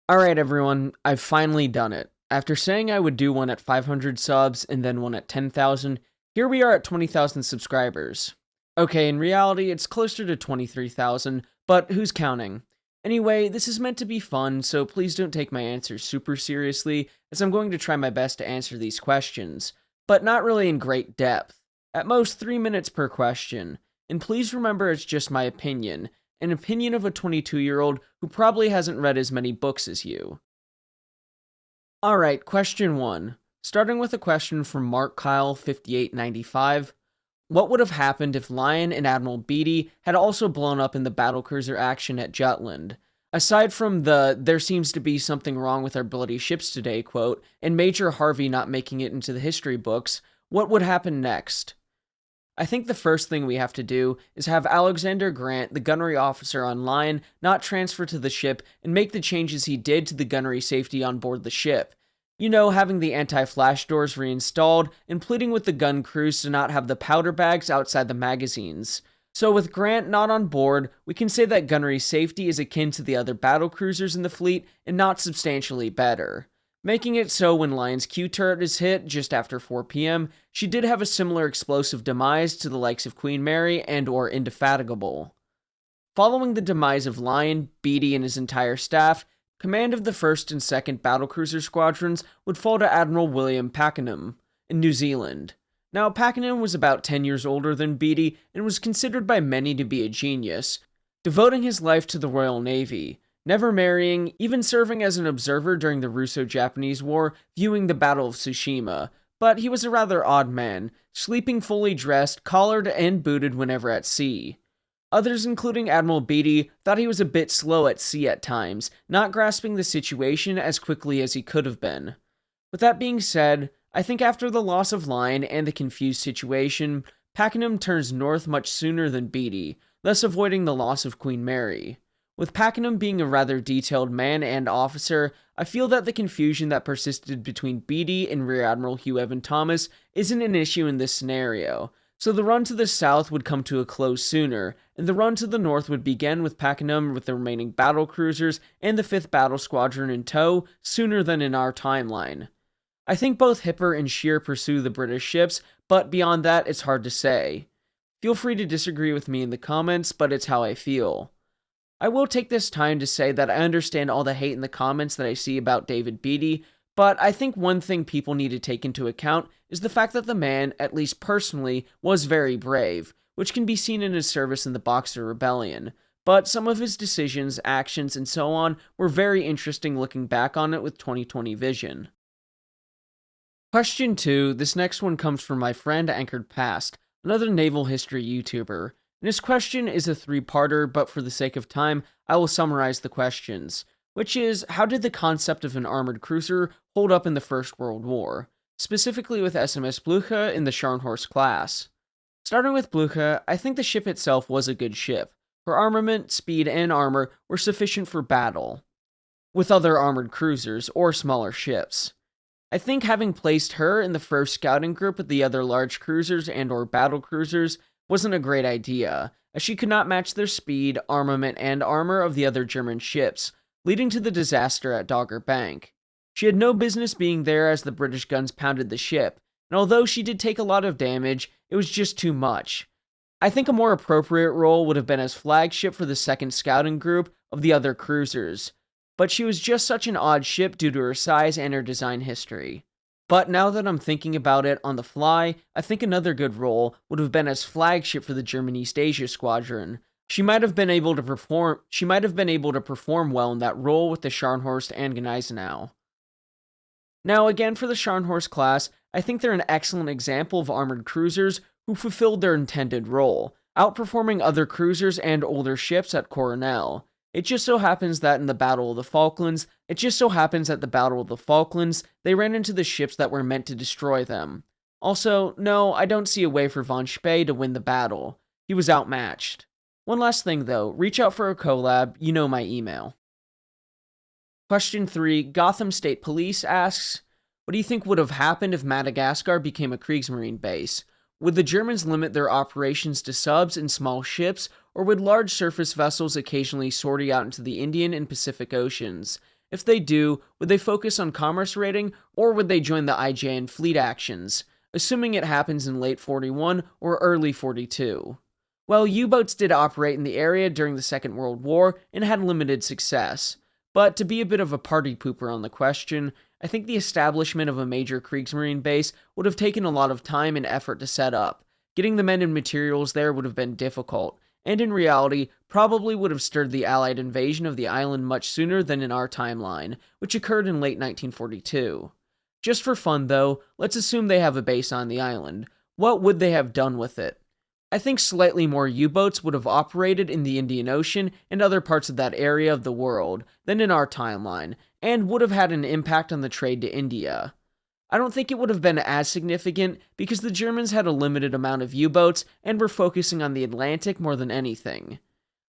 Alright everyone, I've finally done it. After saying I would do one at 500 subs and then one at 10,000, here we are at 20,000 subscribers. Okay, in reality it's closer to 23,000, but who's counting? Anyway, this is meant to be fun, so please don't take my answers super seriously, as I'm going to try my best to answer these questions, but not really in great depth. At most 3 minutes per question, and please remember it's just my opinion, an opinion of a 22-year-old who probably hasn't read as many books as you. Alright, question 1. Starting with a question from Mark Kyle 5895. What would have happened if Lion and Admiral Beatty had also blown up in the battlecruiser action at Jutland? Aside from the "there seems to be something wrong with our bloody ships today" quote, and Major Harvey not making it into the history books, what would happen next? I think the first thing we have to do is have Alexander Grant, the gunnery officer on Lion, not transfer to the ship and make the changes he did to the gunnery safety on board the ship. You know, having the anti-flash doors reinstalled and pleading with the gun crews to not have the powder bags outside the magazines. So with Grant not on board, we can say that gunnery safety is akin to the other battle cruisers in the fleet and not substantially better. Making it so when Lion's Q turret is hit just after 4 p.m., she did have a similar explosive demise to the likes of Queen Mary and or Indefatigable. Following the demise of Lion, Beatty, and his entire staff, command of the 1st and 2nd Battlecruiser squadrons would fall to Admiral William Pakenham in New Zealand. Now, Pakenham was about 10 years older than Beatty and was considered by many to be a genius, devoting his life to the Royal Navy, never marrying, even serving as an observer during the Russo-Japanese War, viewing the Battle of Tsushima. But he was a rather odd man, sleeping fully dressed, collared, and booted whenever at sea. Others, including Admiral Beatty, thought he was a bit slow at sea at times, not grasping the situation as quickly as he could have been. With that being said, I think after the loss of Lion and the confused situation, Pakenham turns north much sooner than Beatty, thus avoiding the loss of Queen Mary. With Pakenham being a rather detailed man and officer, I feel that the confusion that persisted between Beatty and Rear Admiral Hugh Evan Thomas isn't an issue in this scenario, so the run to the south would come to a close sooner, and the run to the north would begin with Pakenham with the remaining battle cruisers and the 5th Battle Squadron in tow sooner than in our timeline. I think both Hipper and Shear pursue the British ships, but beyond that, it's hard to say. Feel free to disagree with me in the comments, but it's how I feel. I will take this time to say that I understand all the hate in the comments that I see about David Beatty, but I think one thing people need to take into account is the fact that the man, at least personally, was very brave, which can be seen in his service in the Boxer Rebellion, but some of his decisions, actions, and so on were very interesting looking back on it with 2020 vision. Question 2, this next one comes from my friend Anchored Past, another naval history YouTuber. And his question is a 3-parter, but for the sake of time, I will summarize the questions, which is, how did the concept of an armored cruiser hold up in the First World War, specifically with SMS Blucher in the Scharnhorst class? Starting with Blucher, I think the ship itself was a good ship. Her armament, speed, and armor were sufficient for battle with other armored cruisers or smaller ships. I think having placed her in the first scouting group with the other large cruisers and or battle cruisers wasn't a great idea, as she could not match their speed, armament, and armor of the other German ships, leading to the disaster at Dogger Bank. She had no business being there as the British guns pounded the ship, and although she did take a lot of damage, it was just too much. I think a more appropriate role would have been as flagship for the second scouting group of the other cruisers, but she was just such an odd ship due to her size and her design history. But now that I'm thinking about it on the fly, I think another good role would have been as flagship for the German East Asia Squadron. She might have been able to perform well in that role with the Scharnhorst and Gneisenau. Now again for the Scharnhorst class, I think they're an excellent example of armored cruisers who fulfilled their intended role, outperforming other cruisers and older ships at Coronel. It just so happens that in the Battle of the Falklands, they ran into the ships that were meant to destroy them. Also, no, I don't see a way for von Spee to win the battle. He was outmatched. One last thing though, reach out for a collab, you know my email. Question 3, Gotham State Police asks, what do you think would have happened if Madagascar became a Kriegsmarine base? Would the Germans limit their operations to subs and small ships, or would large surface vessels occasionally sortie out into the Indian and Pacific Oceans? If they do, would they focus on commerce raiding, or would they join the IJ in fleet actions, assuming it happens in late 41 or early 42? Well, U-boats did operate in the area during the Second World War and had limited success. But to be a bit of a party pooper on the question, I think the establishment of a major Kriegsmarine base would have taken a lot of time and effort to set up. Getting the men and materials there would have been difficult, and in reality, probably would have stirred the Allied invasion of the island much sooner than in our timeline, which occurred in late 1942. Just for fun though, let's assume they have a base on the island. What would they have done with it? I think slightly more U-boats would have operated in the Indian Ocean and other parts of that area of the world than in our timeline, and would have had an impact on the trade to India. I don't think it would have been as significant because the Germans had a limited amount of U-boats and were focusing on the Atlantic more than anything.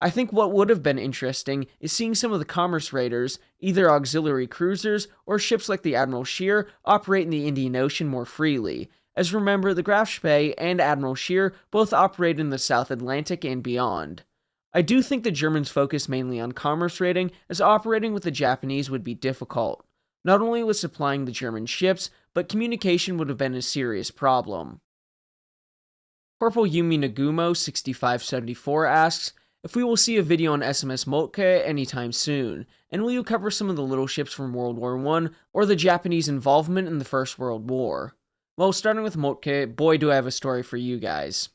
I think what would have been interesting is seeing some of the commerce raiders, either auxiliary cruisers or ships like the Admiral Scheer, operate in the Indian Ocean more freely, as remember the Graf Spee and Admiral Scheer both operate in the South Atlantic and beyond. I do think the Germans focus mainly on commerce raiding, as operating with the Japanese would be difficult. Not only with supplying the German ships, but communication would have been a serious problem. Corporal Yumi Nagumo 6574 asks if we will see a video on SMS Moltke anytime soon, and will you cover some of the little ships from World War I or the Japanese involvement in the First World War? Well, starting with Moltke, boy do I have a story for you guys.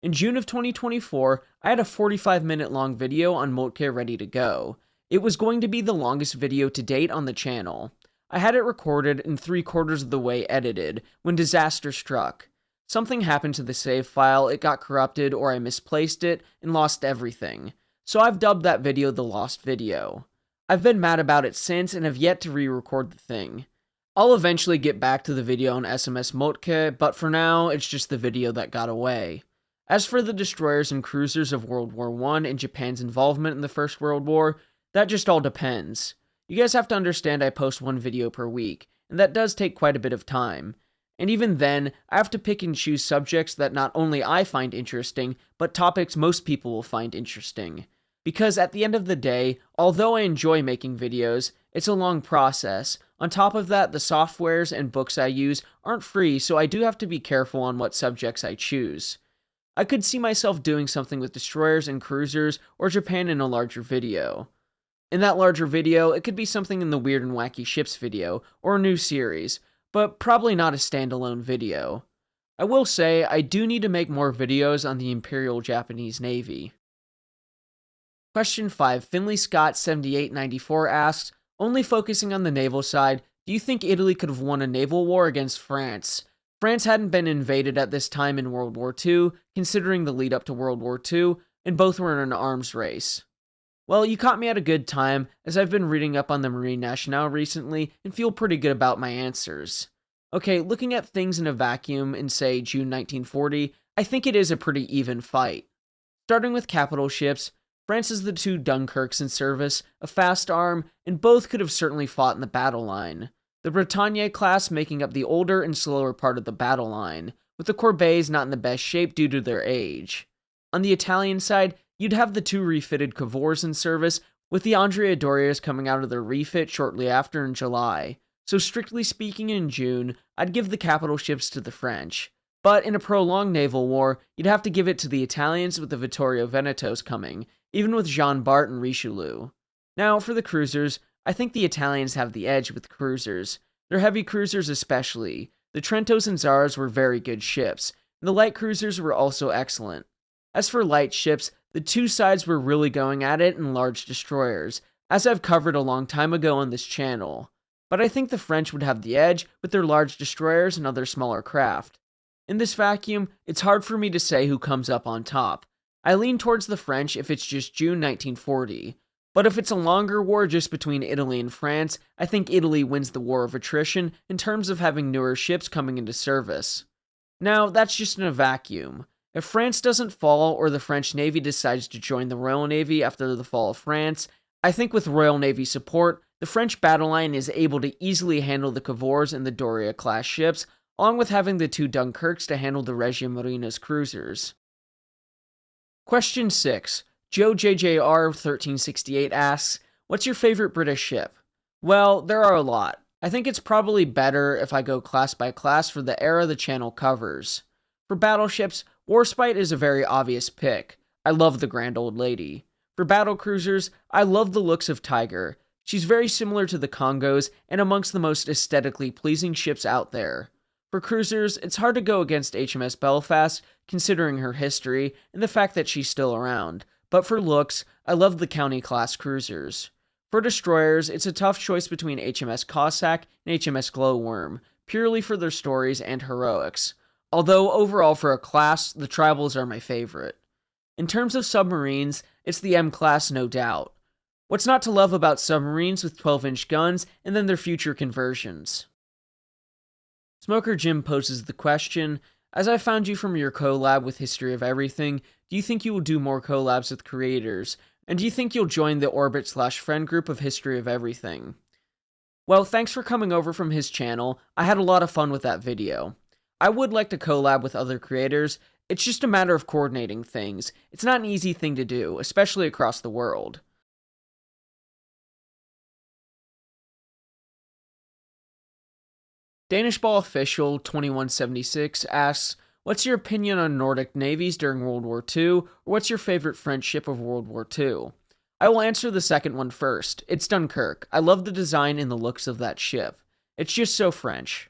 In June of 2024, I had a 45-minute long video on Moltke ready to go. It was going to be the longest video to date on the channel. I had it recorded and 3/4 of the way edited, when disaster struck. Something happened to the save file, it got corrupted, or I misplaced it, and lost everything. So I've dubbed that video the lost video. I've been mad about it since and have yet to re-record the thing. I'll eventually get back to the video on SMS Moltke, but for now, it's just the video that got away. As for the destroyers and cruisers of World War I and Japan's involvement in the First World War, that just all depends. You guys have to understand I post one video per week, and that does take quite a bit of time. And even then, I have to pick and choose subjects that not only I find interesting, but topics most people will find interesting. Because at the end of the day, although I enjoy making videos, it's a long process. On top of that, the softwares and books I use aren't free, so I do have to be careful on what subjects I choose. I could see myself doing something with destroyers and cruisers or Japan in a larger video. In that larger video, it could be something in the Weird and Wacky Ships video, or a new series, but probably not a standalone video. I will say, I do need to make more videos on the Imperial Japanese Navy. Question 5, Finley Scott 7894 asks, only focusing on the naval side, do you think Italy could have won a naval war against France? France hadn't been invaded at this time in World War II, considering the lead up to World War II, and both were in an arms race. Well, you caught me at a good time, as I've been reading up on the Marine Nationale recently and feel pretty good about my answers. Okay, looking at things in a vacuum in, say, June 1940, I think it is a pretty even fight. Starting with capital ships, France has the 2 Dunkirks in service, a fast arm, and both could have certainly fought in the battle line. The Bretagne class making up the older and slower part of the battle line, with the Corbett's not in the best shape due to their age. On the Italian side, you'd have the 2 refitted Cavours in service, with the Andrea Dorias coming out of their refit shortly after in July. So strictly speaking in June, I'd give the capital ships to the French. But in a prolonged naval war, you'd have to give it to the Italians with the Vittorio Venetos coming, even with Jean Bart and Richelieu. Now, for the cruisers, I think the Italians have the edge with cruisers. Their heavy cruisers especially. The Trentos and Zaras were very good ships, and the light cruisers were also excellent. As for light ships, the 2 sides were really going at it in large destroyers, as I've covered a long time ago on this channel. But I think the French would have the edge with their large destroyers and other smaller craft. In this vacuum, it's hard for me to say who comes up on top. I lean towards the French if it's just June 1940. But if it's a longer war just between Italy and France, I think Italy wins the war of attrition in terms of having newer ships coming into service. Now, that's just in a vacuum. If France doesn't fall or the French Navy decides to join the Royal Navy after the fall of France, I think with Royal Navy support, the French battle line is able to easily handle the Cavours and the Doria-class ships, along with having the 2 Dunkirks to handle the Regia Marina's cruisers. Question 6. Joe JJR 1368 asks, what's your favorite British ship? Well, there are a lot. I think it's probably better if I go class by class for the era the channel covers. For battleships, Warspite is a very obvious pick. I love the grand old lady. For battlecruisers, I love the looks of Tiger. She's very similar to the Congos and amongst the most aesthetically pleasing ships out there. For cruisers, it's hard to go against HMS Belfast, considering her history and the fact that she's still around. But for looks, I love the County class cruisers. For destroyers, it's a tough choice between HMS Cossack and HMS Glowworm, purely for their stories and heroics. Although overall for a class, the Tribals are my favorite. In terms of submarines, it's the M class no doubt. What's not to love about submarines with 12-inch guns and then their future conversions? Smoker Jim poses the question, as I found you from your collab with History of Everything, do you think you will do more collabs with creators? And do you think you'll join the Orbit/friend group of History of Everything? Well, thanks for coming over from his channel. I had a lot of fun with that video. I would like to collab with other creators. It's just a matter of coordinating things. It's not an easy thing to do, especially across the world. Danish Ball Official 2176 asks, what's your opinion on Nordic navies during World War II, or what's your favorite French ship of World War II? I will answer the second one first. It's Dunkirk. I love the design and the looks of that ship. It's just so French.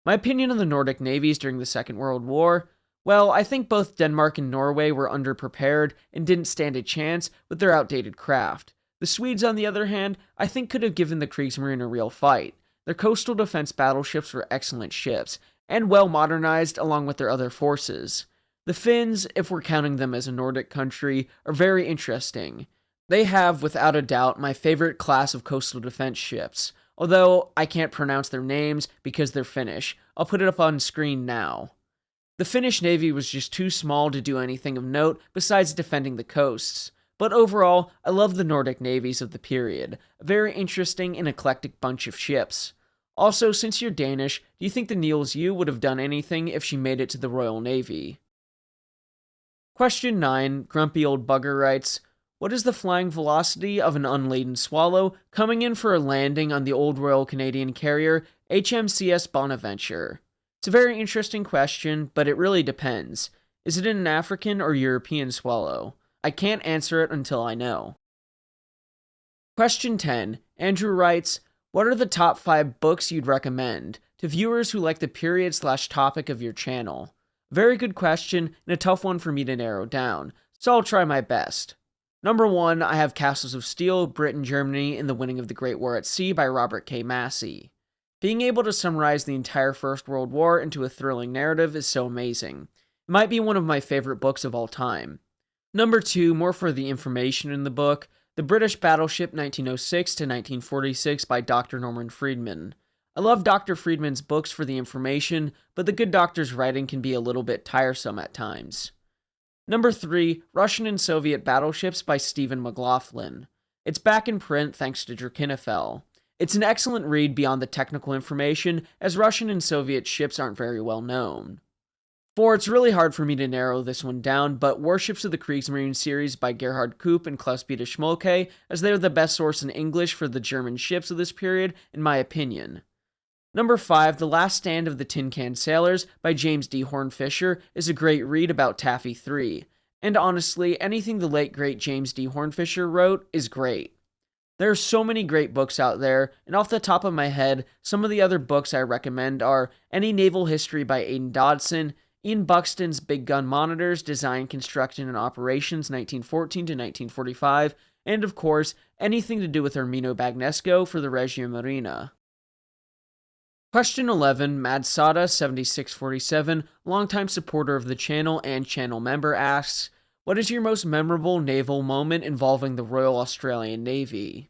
My opinion on the Nordic navies during the Second World War? Well, I think both Denmark and Norway were underprepared and didn't stand a chance with their outdated craft. The Swedes, on the other hand, I think could have given the Kriegsmarine a real fight. Their coastal defense battleships were excellent ships, and well modernized along with their other forces. The Finns, if we're counting them as a Nordic country, are very interesting. They have, without a doubt, my favorite class of coastal defense ships, although I can't pronounce their names because they're Finnish. I'll put it up on screen now. The Finnish navy was just too small to do anything of note besides defending the coasts. But overall, I love the Nordic navies of the period, a very interesting and eclectic bunch of ships. Also, since you're Danish, do you think the Niels Yu would have done anything if she made it to the Royal Navy? Question 9, Grumpy Old Bugger writes, what is the flying velocity of an unladen Swallow coming in for a landing on the old Royal Canadian carrier HMCS Bonaventure? It's a very interesting question, but it really depends. Is it an African or European Swallow? I can't answer it until I know. Question 10, Andrew writes, what are the top 5 books you'd recommend to viewers who like the period/topic of your channel? Very good question and a tough one for me to narrow down, so I'll try my best. Number 1, I have Castles of Steel, Britain, Germany, and the Winning of the Great War at Sea by Robert K. Massey. Being able to summarize the entire First World War into a thrilling narrative is so amazing. It might be one of my favorite books of all time. Number 2, more for the information in the book, The British Battleship 1906 to 1946 by Dr. Norman Friedman. I love Dr. Friedman's books for the information, but the good doctor's writing can be a little bit tiresome at times. Number 3, Russian and Soviet Battleships by Stephen McLaughlin. It's back in print thanks to Drakenifel. It's an excellent read beyond the technical information, as Russian and Soviet ships aren't very well known. 4, it's really hard for me to narrow this one down, but Warships of the Kriegsmarine series by Gerhard Koop and Klaus-Peter Schmolke, as they're the best source in English for the German ships of this period, in my opinion. Number 5, The Last Stand of the Tin Can Sailors by James D. Hornfisher is a great read about Taffy 3. And honestly, anything the late great James D. Hornfisher wrote is great. There are so many great books out there, and off the top of my head, some of the other books I recommend are Any Naval History by Aidan Dodson, Ian Buxton's Big Gun Monitors, Design, Construction, and Operations 1914 to 1945, and of course, anything to do with Ermino Bagnesco for the Regia Marina. Question 11, Madsada 7647, longtime supporter of the channel and channel member, asks, what is your most memorable naval moment involving the Royal Australian Navy?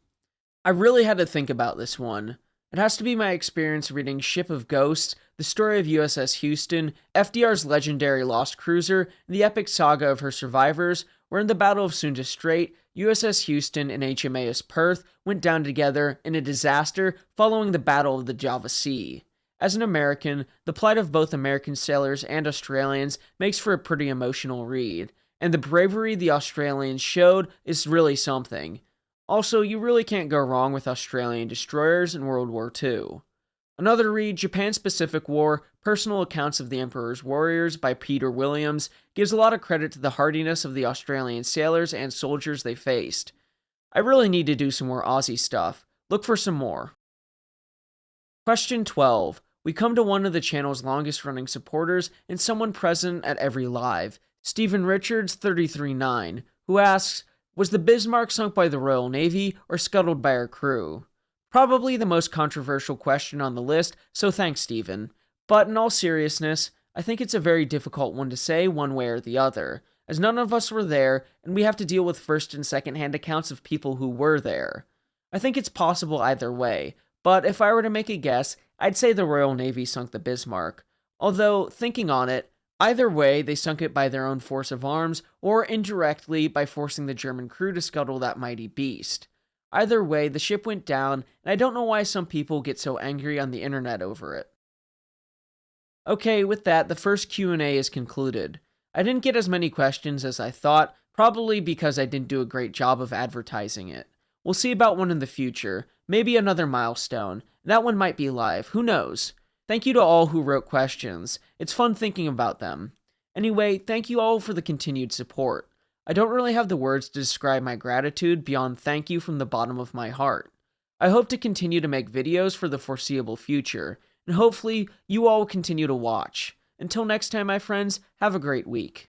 I really had to think about this one. It has to be my experience reading Ship of Ghosts, the story of USS Houston, FDR's legendary lost cruiser, and the epic saga of her survivors, where in the Battle of Sunda Strait, USS Houston and HMAS Perth went down together in a disaster following the Battle of the Java Sea. As an American, the plight of both American sailors and Australians makes for a pretty emotional read, and the bravery the Australians showed is really something. Also, you really can't go wrong with Australian destroyers in World War II. Another read, Japan's Pacific War, Personal Accounts of the Emperor's Warriors by Peter Williams, gives a lot of credit to the hardiness of the Australian sailors and soldiers they faced. I really need to do some more Aussie stuff. Look for some more. Question 12. We come to one of the channel's longest running supporters and someone present at every live, Stephen Richards 339, who asks, was the Bismarck sunk by the Royal Navy or scuttled by our crew? Probably the most controversial question on the list, so thanks, Stephen. But in all seriousness, I think it's a very difficult one to say one way or the other, as none of us were there, and we have to deal with first and second-hand accounts of people who were there. I think it's possible either way, but if I were to make a guess, I'd say the Royal Navy sunk the Bismarck. Although, thinking on it, either way, they sunk it by their own force of arms, or indirectly by forcing the German crew to scuttle that mighty beast. Either way, the ship went down, and I don't know why some people get so angry on the internet over it. Okay, with that, the first Q&A is concluded. I didn't get as many questions as I thought, probably because I didn't do a great job of advertising it. We'll see about one in the future, maybe another milestone. That one might be live, who knows? Thank you to all who wrote questions. It's fun thinking about them. Anyway, thank you all for the continued support. I don't really have the words to describe my gratitude beyond thank you from the bottom of my heart. I hope to continue to make videos for the foreseeable future, and hopefully you all will continue to watch. Until next time, my friends, have a great week.